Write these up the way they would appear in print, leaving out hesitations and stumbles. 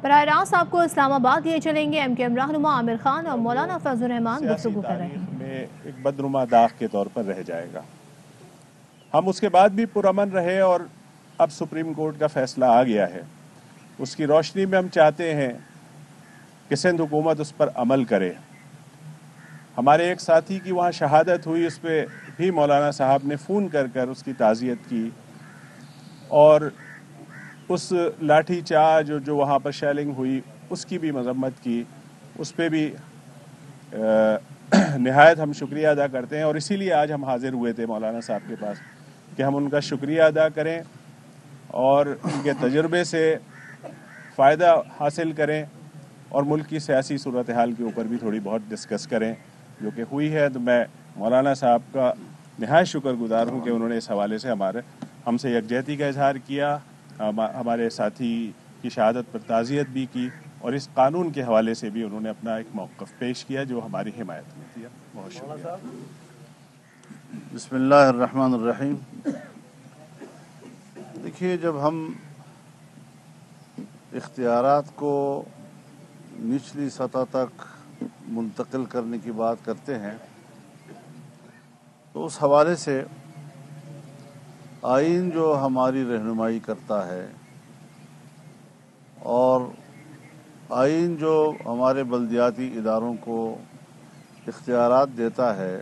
براہ راست آپ کو اسلام آباد لیے چلیں گے۔ MKM رہنما عامر خان اور مولانا فیض الرحمان گفتگو کر رہے ہیں۔ میں ایک بدنما داغ کے طور پر رہ جائے گا۔ ہم اس کے بعد بھی پرامن رہے اور اب سپریم کورٹ کا فیصلہ آ گیا ہے، اس کی روشنی میں ہم چاہتے ہیں کہ سندھ حکومت اس پر عمل کرے۔ ہمارے ایک ساتھی کی وہاں شہادت ہوئی، اس پہ بھی مولانا صاحب نے فون کر کر اس کی تعزیت کی، اور اس لاٹھی چارج جو وہاں پر شیلنگ ہوئی اس کی بھی مذمت کی، اس پہ بھی نہایت ہم شکریہ ادا کرتے ہیں، اور اسی لیے آج ہم حاضر ہوئے تھے مولانا صاحب کے پاس کہ ہم ان کا شکریہ ادا کریں اور ان کے تجربے سے فائدہ حاصل کریں، اور ملک کی سیاسی صورتحال کے اوپر بھی تھوڑی بہت ڈسکس کریں جو کہ ہوئی ہے۔ تو میں مولانا صاحب کا نہایت شکر گزار ہوں کہ انہوں نے اس حوالے سے ہم سے یکجہتی کا اظہار کیا، ہمارے ساتھی کی شہادت پر تعزیت بھی کی، اور اس قانون کے حوالے سے بھی انہوں نے اپنا ایک موقف پیش کیا جو ہماری حمایت میں کیا۔ بہت شکریہ۔ بسم اللہ الرحمن الرحیم۔ دیکھیے، جب ہم اختیارات کو نچلی سطح تک منتقل کرنے کی بات کرتے ہیں تو اس حوالے سے آئین جو ہماری رہنمائی کرتا ہے اور آئین جو ہمارے بلدیاتی اداروں کو اختیارات دیتا ہے،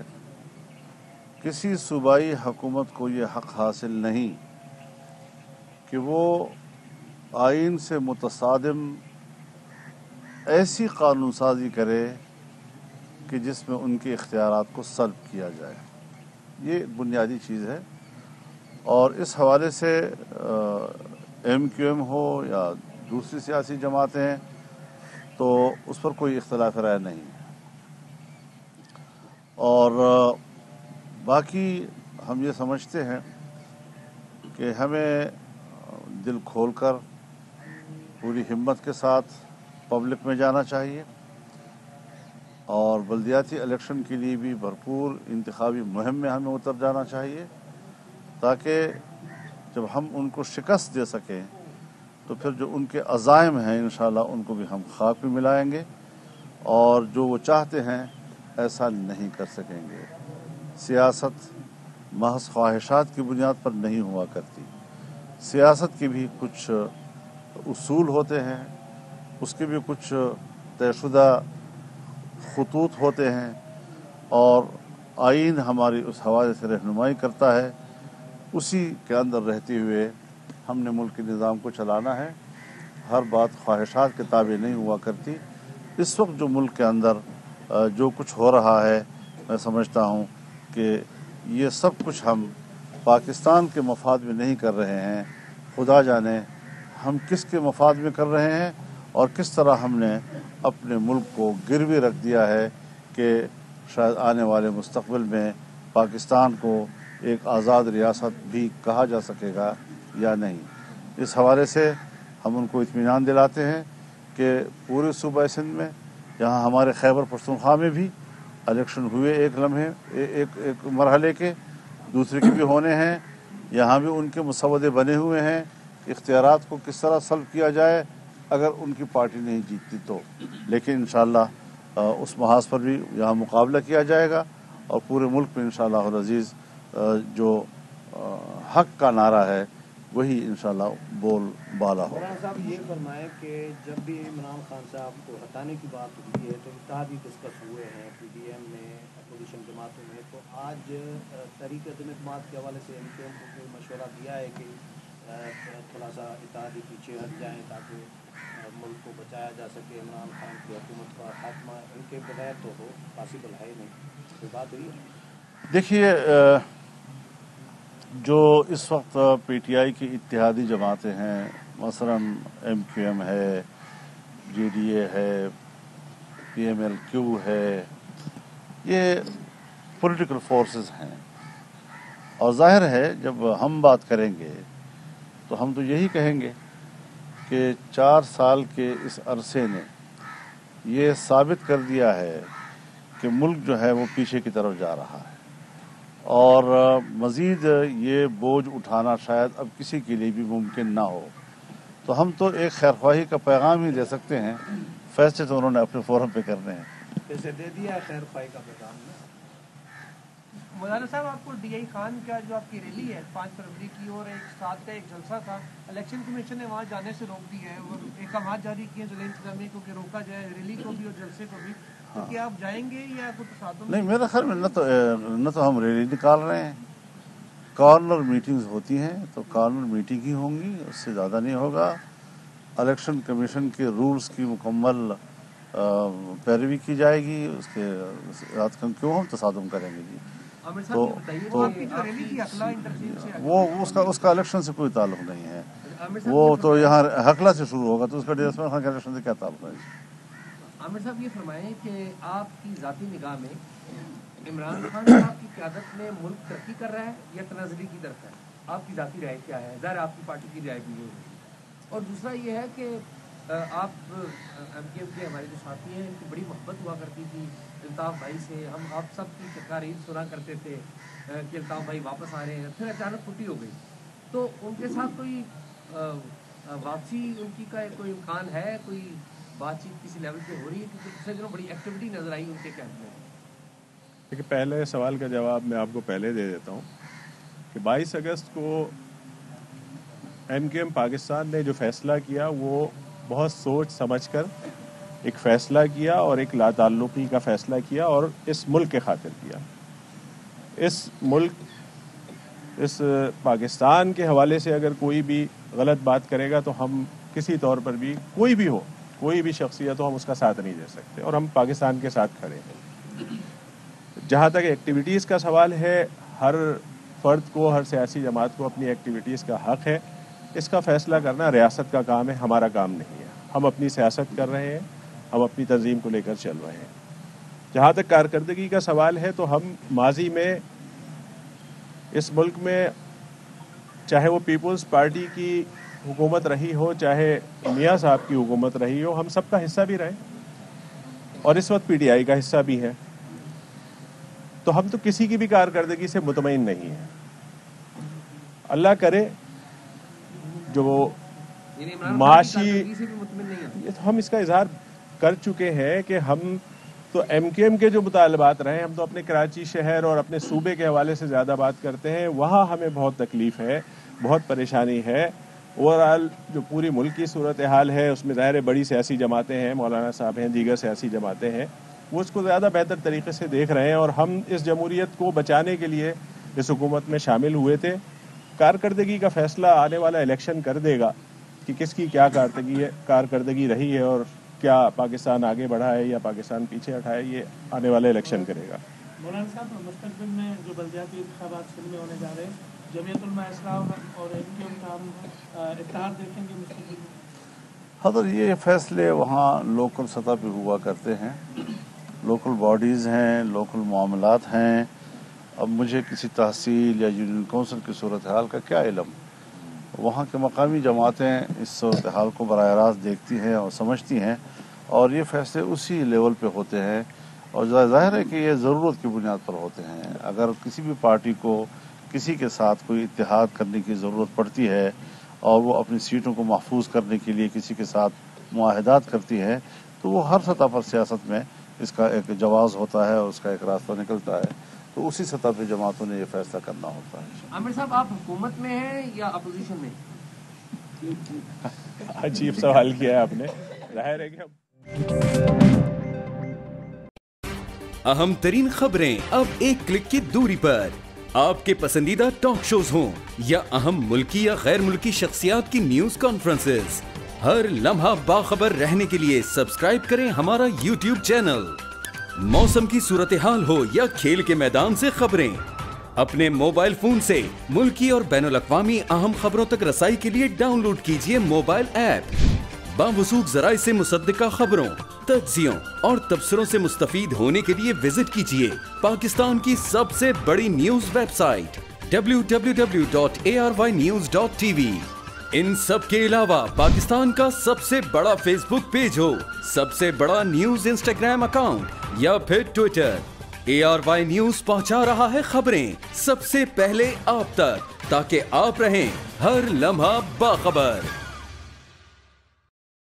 کسی صوبائی حکومت کو یہ حق حاصل نہیں کہ وہ آئین سے متصادم ایسی قانون سازی کرے کہ جس میں ان کے اختیارات کو سلب کیا جائے۔ یہ بنیادی چیز ہے، اور اس حوالے سے MQM ہو یا دوسری سیاسی جماعتیں ہیں تو اس پر کوئی اختلاف رائے نہیں ہے۔ اور باقی ہم یہ سمجھتے ہیں کہ ہمیں دل کھول کر پوری ہمت کے ساتھ پبلک میں جانا چاہیے، اور بلدیاتی الیکشن کے لیے بھی بھرپور انتخابی مہم میں ہمیں اتر جانا چاہیے، تاکہ جب ہم ان کو شکست دے سکیں تو پھر جو ان کے عزائم ہیں انشاءاللہ ان کو بھی ہم خاک میں ملائیں گے، اور جو وہ چاہتے ہیں ایسا نہیں کر سکیں گے۔ سیاست محض خواہشات کی بنیاد پر نہیں ہوا کرتی، سیاست کے بھی کچھ اصول ہوتے ہیں، اس کے بھی کچھ طے شدہ خطوط ہوتے ہیں، اور آئین ہماری اس حوالے سے رہنمائی کرتا ہے۔ اسی کے اندر رہتے ہوئے ہم نے ملک کے نظام کو چلانا ہے۔ ہر بات خواہشات کے تابع نہیں ہوا کرتی۔ اس وقت جو ملک کے اندر جو کچھ ہو رہا ہے، میں سمجھتا ہوں کہ یہ سب کچھ ہم پاکستان کے مفاد میں نہیں کر رہے ہیں، خدا جانے ہم کس کے مفاد میں کر رہے ہیں، اور کس طرح ہم نے اپنے ملک کو گروی رکھ دیا ہے کہ شاید آنے والے مستقبل میں پاکستان کو ایک آزاد ریاست بھی کہا جا سکے گا یا نہیں۔ اس حوالے سے ہم ان کو اطمینان دلاتے ہیں کہ پورے صوبہ سندھ میں، جہاں ہمارے خیبر پختونخوا میں بھی الیکشن ہوئے ایک لمحے ایک مرحلے کے، دوسرے کے بھی ہونے ہیں، یہاں بھی ان کے مسودے بنے ہوئے ہیں اختیارات کو کس طرح سلب کیا جائے اگر ان کی پارٹی نہیں جیتتی تو، لیکن انشاءاللہ اس محاذ پر بھی یہاں مقابلہ کیا جائے گا، اور پورے ملک میں انشاءاللہ العزیز جو حق کا نعرہ ہے وہی انشاءاللہ بول بالا ہو۔ مولانا صاحب یہ فرمائیں کہ جب بھی عمران خان صاحب کو ہٹانے کی بات ہوئی ہے تو اتحادی ڈسکس ہوئے ہیں PDM میں، اپوزیشن جماعتوں میں، تو آج تحریک عدم اعتماد کے حوالے سے MKM کو کوئی مشورہ دیا ہے کہ تھوڑا سا اتحادی پیچھے ہٹ جائیں تاکہ ملک کو بچایا جا سکے، عمران خان کی حکومت کا خاتمہ ان کے بغیر تو ہو پاسبل ہے ہی نہیں، کوئی بات ہوئی ہے؟ دیکھیے، جو اس وقت PTI کی اتحادی جماعتیں ہیں، مثلا MQM ہے، GDA ہے، PMLQ ہے، یہ پولیٹیکل فورسز ہیں، اور ظاہر ہے جب ہم بات کریں گے تو ہم تو یہی کہیں گے کہ 4 سال کے اس عرصے نے یہ ثابت کر دیا ہے کہ ملک جو ہے وہ پیچھے کی طرف جا رہا ہے، اور مزید یہ بوجھ اٹھانا شاید اب کسی کے لیے بھی ممکن نہ ہو۔ تو ہم تو ایک خیرخواہی کا پیغام ہی دے سکتے ہیں، فیصلے تو انہوں نے اپنے فورم پہ کرنے ہیں۔ جیسے دے دیا ہے خیر خواہی کا پیغام نے۔ مولانا صاحب، آپ کو ڈی آئی خان کا جو آپ کی ریلی ہے 5 فروری کی، اور ایک ساتھ کا ایک جلسہ تھا، الیکشن کمیشن نے وہاں جانے سے روک دیا ہے اور احکامات جاری کیے ضلع انتظامیہ کو کہ روکا جائے ریلی کو بھی اور جلسے کو بھی، تو کیا آپ جائیں گے یا کوئی تصادم؟ نہیں، میرے خیال میں نہ تو ہم ریلی نکال رہے ہیں، کارنر میٹنگز ہوتی ہیں تو کارنر میٹنگ ہی ہوں گی، اس سے زیادہ نہیں ہوگا۔ الیکشن کمیشن کے رولز کی مکمل پیروی کی جائے گی، اس کے ساتھ کیوں ہم تصادم کریں گے جی؟ عامر صاحب یہ بتائیے کہ آپ کی جو ریلی تھی اخلا انٹرچینج سے، وہ اس کا الیکشن سے کوئی تعلق نہیں ہے، وہ تو یہاں حقلہ سے شروع ہوگا، تو اس کا ڈی عثمان خان کے الیکشن سے کیا تعلق ہے؟ عامر صاحب یہ فرمائیں کہ آپ کی ذاتی نگاہ میں عمران خان صاحب کی قیادت میں ملک ترقی کر رہا ہے یا تنازلی کی طرف ہے؟ آپ کی ذاتی رائے کیا ہے؟ ظاہر آپ کی پارٹی کی رائے بھی ہوگی۔ اور دوسرا یہ ہے کہ آپ ایم کیو کے ہمارے جو ساتھی ہیں ان کی بڑی محبت ہوا کرتی تھی الطاف بھائی سے، ہم آپ سب کی تقاریر سنا کرتے تھے کہ الطاف بھائی واپس آ رہے ہیں، پھر اچانک چھٹی ہو گئی، تو ان کے ساتھ کوئی واپسی ان کی کا کوئی امکان ہے؟ کوئی بات چیت کسی لیول پہ ہو رہی ہے؟ کیونکہ پچھلے دنوں بڑی ایکٹیویٹی نظر آئی ان کے کیمپ میں۔ دیکھیے، پہلے سوال کا جواب میں آپ کو پہلے دے دیتا ہوں کہ 22 اگست کو ایم کیو ایم پاکستان نے جو فیصلہ کیا وہ بہت سوچ سمجھ کر ایک فیصلہ کیا اور ایک لا تعلقی کا فیصلہ کیا، اور اس ملک کے خاطر کیا۔ اس پاکستان کے حوالے سے اگر کوئی بھی غلط بات کرے گا تو ہم کسی طور پر بھی، کوئی بھی ہو، کوئی بھی شخصیت ہو، ہم اس کا ساتھ نہیں دے سکتے، اور ہم پاکستان کے ساتھ کھڑے ہیں۔ جہاں تک ایکٹیویٹیز کا سوال ہے، ہر فرد کو، ہر سیاسی جماعت کو اپنی ایکٹیویٹیز کا حق ہے، اس کا فیصلہ کرنا ریاست کا کام ہے، ہمارا کام نہیں ہے۔ ہم اپنی سیاست کر رہے ہیں، ہم اپنی تنظیم کو لے کر چل رہے ہیں۔ جہاں تک کارکردگی کا سوال ہے تو ہم ماضی میں اس ملک میں، چاہے وہ پیپلز پارٹی کی حکومت رہی ہو، چاہے میاں صاحب کی حکومت رہی ہو، ہم سب کا حصہ بھی رہے اور اس وقت پی ٹی آئی کا حصہ بھی ہے، تو ہم تو کسی کی بھی کارکردگی سے مطمئن نہیں ہیں۔ اللہ کرے جو معاشی، ہم اس کا اظہار کر چکے ہیں کہ ہم تو ایم کیو ایم کے جو مطالبات رہے، ہم تو اپنے کراچی شہر اور اپنے صوبے کے حوالے سے زیادہ بات کرتے ہیں، وہاں ہمیں بہت تکلیف ہے، بہت پریشانی ہے۔ اوورآل جو پوری ملک کی صورتحال ہے اس میں ظاہر بڑی سیاسی جماعتیں ہیں، مولانا صاحب ہیں، دیگر سیاسی جماعتیں ہیں، وہ اس کو زیادہ بہتر طریقے سے دیکھ رہے ہیں، اور ہم اس جمہوریت کو بچانے کے لیے اس حکومت میں شامل ہوئے تھے۔ کارکردگی کا فیصلہ آنے والا الیکشن کر دے گا کہ کس کی کیا کارکردگی رہی ہے، اور کیا پاکستان آگے بڑھا ہے یا پاکستان پیچھے ہٹا ہے، یہ آنے والے الیکشن کرے گا۔ مولانا صاحب، مستقبل میں جو بلدیاتی انتخابات سندھ میں ہونے جا رہے ہیں، جمعیت علماء اسلام اور ایم کیو ایم کا ہم اتحاد دیکھیں گے مستقبل میں؟ حضرت یہ فیصلے وہاں لوکل سطح پہ ہوا کرتے ہیں، لوکل باڈیز ہیں، لوکل معاملات ہیں۔ اب مجھے کسی تحصیل یا یونین کونسل کی صورتحال کا کیا علم؟ وہاں کے مقامی جماعتیں اس صورتحال کو براہ راست دیکھتی ہیں اور سمجھتی ہیں، اور یہ فیصلے اسی لیول پہ ہوتے ہیں، اور ظاہر ہے کہ یہ ضرورت کی بنیاد پر ہوتے ہیں۔ اگر کسی بھی پارٹی کو کسی کے ساتھ کوئی اتحاد کرنے کی ضرورت پڑتی ہے اور وہ اپنی سیٹوں کو محفوظ کرنے کے لیے کسی کے ساتھ معاہدات کرتی ہے، تو وہ ہر سطح پر سیاست میں اس کا ایک جواز ہوتا ہے اور اس کا ایک راستہ نکلتا ہے، تو اسی سطح پہ جماعتوں نے یہ فیصلہ کرنا ہوتا ہے۔ عامر صاحب، آپ حکومت میں ہیں یا اپوزیشن میں؟ عجیب سوال کیا ہے آپ نے۔ ظاہر ہے کہ اہم ترین خبریں اب ایک کلک کی دوری پر، آپ کے پسندیدہ ٹاک شوز ہوں یا اہم ملکی یا غیر ملکی شخصیات کی نیوز کانفرنسز، ہر لمحہ باخبر رہنے کے لیے سبسکرائب کریں ہمارا یوٹیوب چینل۔ موسم کی صورتحال ہو یا کھیل کے میدان سے خبریں، اپنے موبائل فون سے ملکی اور بین الاقوامی اہم خبروں تک رسائی کے لیے ڈاؤن لوڈ کیجیے موبائل ایپ۔ باوثوق ذرائع سے مصدقہ خبروں، تجزیوں اور تبصروں سے مستفید ہونے کے لیے وزٹ کیجیے پاکستان کی سب سے بڑی نیوز ویب سائٹ www.arYnews.tv۔ ان سب کے علاوہ پاکستان کا سب سے بڑا فیس بک پیج ہو، سب سے بڑا نیوز انسٹاگرام اکاؤنٹ یا پھر ٹویٹر، ARY نیوز پہنچا رہا ہے خبریں سب سے پہلے آپ تک، تاکہ آپ رہیں ہر لمحہ باخبر۔